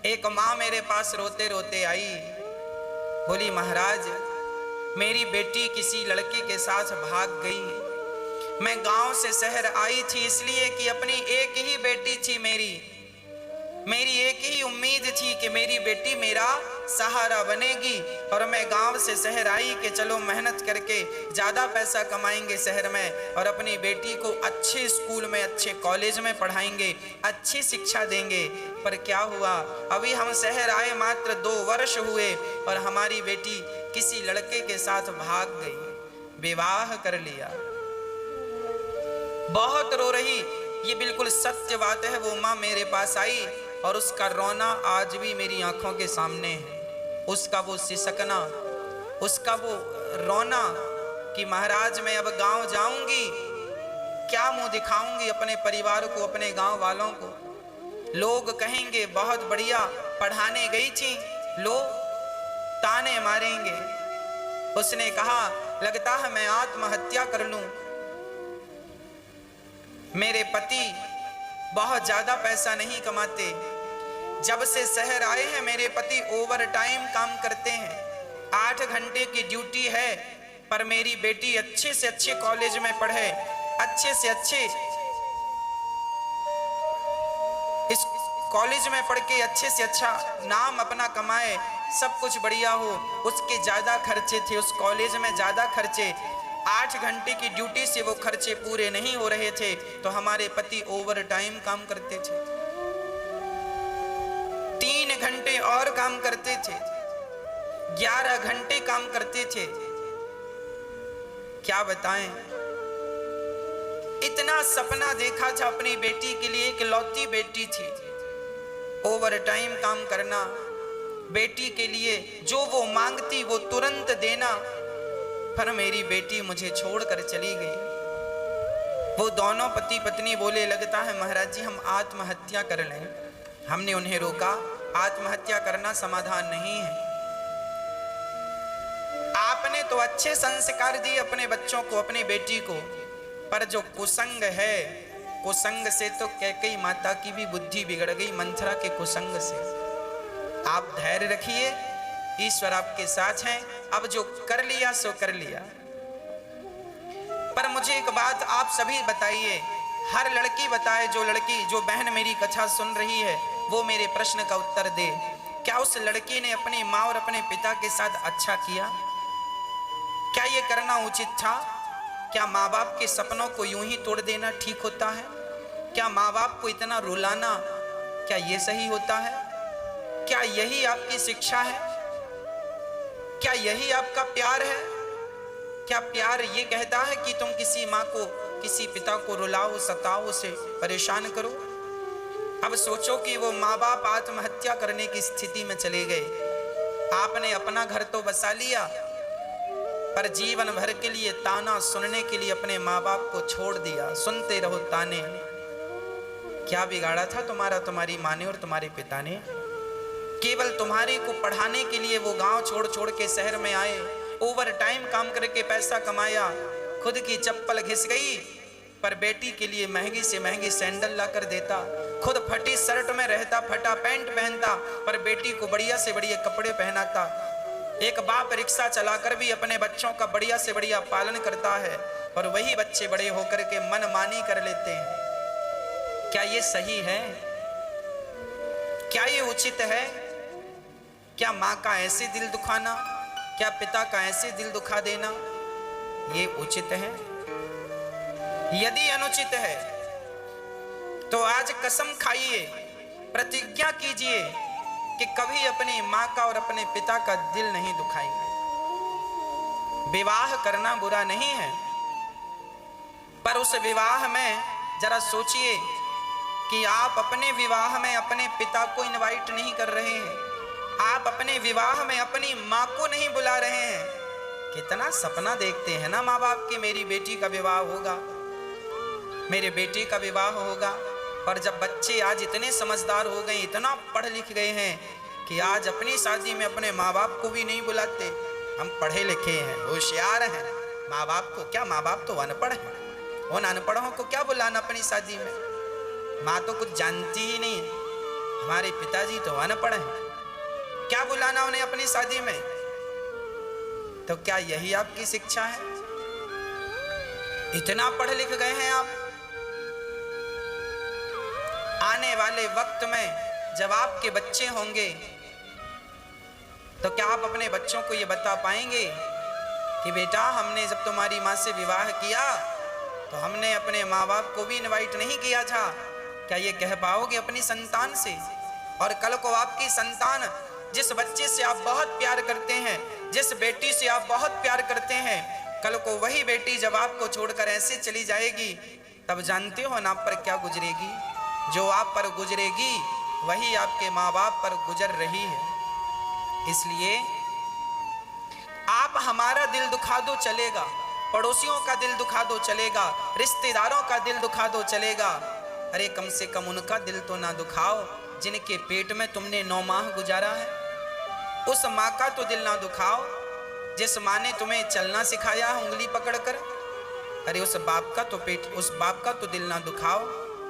एक माँ मेरे पास रोते रोते आई, बोली महाराज मेरी बेटी किसी लड़के के साथ भाग गई। मैं गांव से शहर आई थी इसलिए कि अपनी एक ही बेटी थी, मेरी एक ही उम्मीद थी कि मेरी बेटी मेरा सहारा बनेगी। और मैं गांव से शहर आई कि चलो मेहनत करके ज़्यादा पैसा कमाएंगे शहर में और अपनी बेटी को अच्छे स्कूल में अच्छे कॉलेज में पढ़ाएंगे, अच्छी शिक्षा देंगे। पर क्या हुआ, अभी हम शहर आए मात्र 2 वर्ष हुए और हमारी बेटी किसी लड़के के साथ भाग गई, विवाह कर लिया। बहुत रो रही, ये बिल्कुल सत्य बात है। वो माँ मेरे पास आई और उसका रोना आज भी मेरी आंखों के सामने है। उसका वो सिसकना, उसका वो रोना कि महाराज मैं अब गांव जाऊंगी, क्या मुंह दिखाऊंगी अपने परिवार को, अपने गांव वालों को। लोग कहेंगे बहुत बढ़िया पढ़ाने गई थी, लो ताने मारेंगे। उसने कहा लगता है मैं आत्महत्या कर लूं। मेरे पति बहुत ज्यादा पैसा नहीं कमाते, जब से शहर आए हैं मेरे पति ओवर टाइम काम करते हैं, 8 घंटे की ड्यूटी है। पर मेरी बेटी अच्छे से अच्छे कॉलेज में पढ़े, अच्छे से अच्छे इस कॉलेज में पढ़ के अच्छे से अच्छा नाम अपना कमाए, सब कुछ बढ़िया हो। उसके ज्यादा खर्चे थे, उस कॉलेज में ज्यादा खर्चे, 8 घंटे की ड्यूटी से वो खर्चे पूरे नहीं हो रहे थे। तो हमारे पति ओवर टाइम काम करते थे, 3 घंटे और काम करते थे, 11 घंटे काम करते थे। क्या बताएं, इतना सपना देखा था अपनी बेटी के लिए, इकलौती बेटी थी। ओवर टाइम काम करना, बेटी के लिए जो वो मांगती वो तुरंत देना। पर मेरी बेटी मुझे छोड़कर चली गई। वो दोनों पति पत्नी बोले लगता है महाराज जी हम आत्महत्या कर लें। हमने उन्हें रोका, आत्महत्या करना समाधान नहीं है। आपने तो अच्छे संस्कार दिए अपने बच्चों को, अपनी बेटी को, पर जो कुसंग है, कुसंग से तो कैकेयी माता की भी बुद्धि बिगड़ गई, मंथरा के कुसंग से। आप धैर्य रखिए, ईश्वर आपके साथ हैं। अब जो कर लिया सो कर लिया। पर मुझे एक बात आप सभी बताइए, हर लड़की बताए, जो लड़की, जो बहन मेरी कथा सुन रही है वो मेरे प्रश्न का उत्तर दे। क्या उस लड़की ने अपनी माँ और अपने पिता के साथ अच्छा किया? क्या ये करना उचित था? क्या माँ बाप के सपनों को यूं ही तोड़ देना ठीक होता है? क्या माँ बाप को इतना रुलाना, क्या ये सही होता है? क्या यही आपकी शिक्षा है? क्या यही आपका प्यार है? क्या प्यार ये कहता है कि तुम किसी माँ को, किसी पिता को रुलाओ, सताओ, उसे परेशान करो? अब सोचो कि वो माँ बाप आत्महत्या करने की स्थिति में चले गए। आपने अपना घर तो बसा लिया, पर जीवन भर के लिए ताना सुनने के लिए अपने माँ बाप को छोड़ दिया। सुनते रहो ताने। क्या बिगाड़ा था तुम्हारा, तुम्हारी माँ ने और तुम्हारे पिता ने? केवल तुम्हारे को पढ़ाने के लिए वो गांव छोड़ छोड़ के शहर में आए, ओवर टाइम काम करके पैसा कमाया, खुद की चप्पल घिस गई, पर बेटी के लिए महंगी से महंगी सैंडल ला कर देता, खुद फटी शर्ट में रहता, फटा पैंट पहनता, पर बेटी को बढ़िया से बढ़िया कपड़े पहनाता। एक बाप रिक्शा चलाकर भी अपने बच्चों का बढ़िया से बढ़िया पालन करता है, और वही बच्चे बड़े होकर के मनमानी कर लेते हैं। क्या ये सही है? क्या ये उचित है? क्या माँ का ऐसे दिल दुखाना, क्या पिता का ऐसे दिल दुखा देना ये उचित है? यदि अनुचित है तो आज कसम खाइए, प्रतिज्ञा कीजिए कि कभी अपनी माँ का और अपने पिता का दिल नहीं दुखाएंगे। विवाह करना बुरा नहीं है, पर उस विवाह में जरा सोचिए कि आप अपने विवाह में अपने पिता को इनवाइट नहीं कर रहे हैं, आप अपने विवाह में अपनी माँ को नहीं बुला रहे हैं। कितना सपना देखते हैं ना माँ बाप कि मेरी बेटी का विवाह होगा, मेरे बेटे का विवाह होगा। और जब बच्चे आज इतने समझदार हो गए, इतना पढ़ लिख गए हैं कि आज अपनी शादी में अपने माँ बाप को भी नहीं बुलाते। हम पढ़े लिखे हैं, होशियार हैं, माँ बाप को क्या, माँ बाप तो अनपढ़ हैं, उन अनपढ़ों को क्या बुलाना अपनी शादी में? माँ तो कुछ जानती ही नहीं है। हमारे पिताजी तो अनपढ़ हैं, क्या बुलाना उन्हें अपनी शादी में? तो क्या यही आपकी शिक्षा है? इतना पढ़ लिख गए हैं आप? आने वाले वक्त में जब आपके बच्चे होंगे तो क्या आप अपने बच्चों को ये बता पाएंगे कि बेटा हमने जब तुम्हारी माँ से विवाह किया तो हमने अपने माँ बाप को भी इनवाइट नहीं किया था? क्या ये कह पाओगे अपनी संतान से? और कल को आपकी संतान जिस बच्चे से आप बहुत प्यार करते हैं, जिस बेटी से आप बहुत प्यार करते हैं, कल को वही बेटी जब आपको छोड़कर ऐसे चली जाएगी, तब जानते हो ना आप पर क्या गुजरेगी? जो आप पर गुजरेगी वही आपके माँ बाप पर गुजर रही है। इसलिए आप हमारा दिल दुखा दो चलेगा, पड़ोसियों का दिल दुखा दो चलेगा, रिश्तेदारों का दिल दुखा दो चलेगा, अरे कम से कम उनका दिल तो ना दुखाओ जिनके पेट में तुमने 9 माह गुजारा है। उस माँ का तो दिल ना दुखाओ जिस माँ ने तुम्हें चलना सिखाया है उंगली पकड़कर। अरे उस बाप का तो दिल ना दुखाओ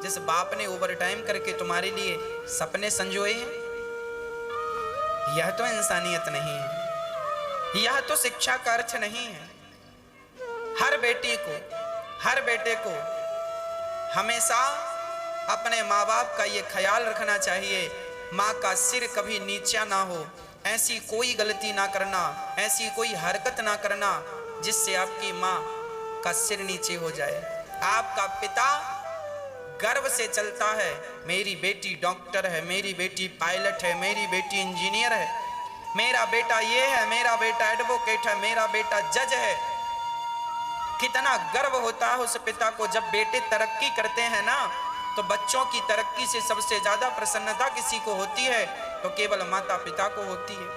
जिस बाप ने ओवर टाइम करके तुम्हारे लिए सपने संजोए हैं। यह तो इंसानियत नहीं है, यह तो शिक्षा का अर्थ नहीं है। हर बेटे को हमेशा अपने माँ बाप का ये ख्याल रखना चाहिए, माँ का सिर कभी नीचा ना हो, ऐसी कोई गलती ना करना, ऐसी कोई हरकत ना करना जिससे आपकी माँ का सिर नीचे हो जाए। आपका पिता गर्व से चलता है, मेरी बेटी डॉक्टर है, मेरी बेटी पायलट है, मेरी बेटी इंजीनियर है, मेरा बेटा ये है, मेरा बेटा एडवोकेट है, मेरा बेटा जज है। कितना गर्व होता है उस पिता को जब बेटे तरक्की करते हैं ना। तो बच्चों की तरक्की से सबसे ज्यादा प्रसन्नता किसी को होती है? तो केवल माता पिता को होती है।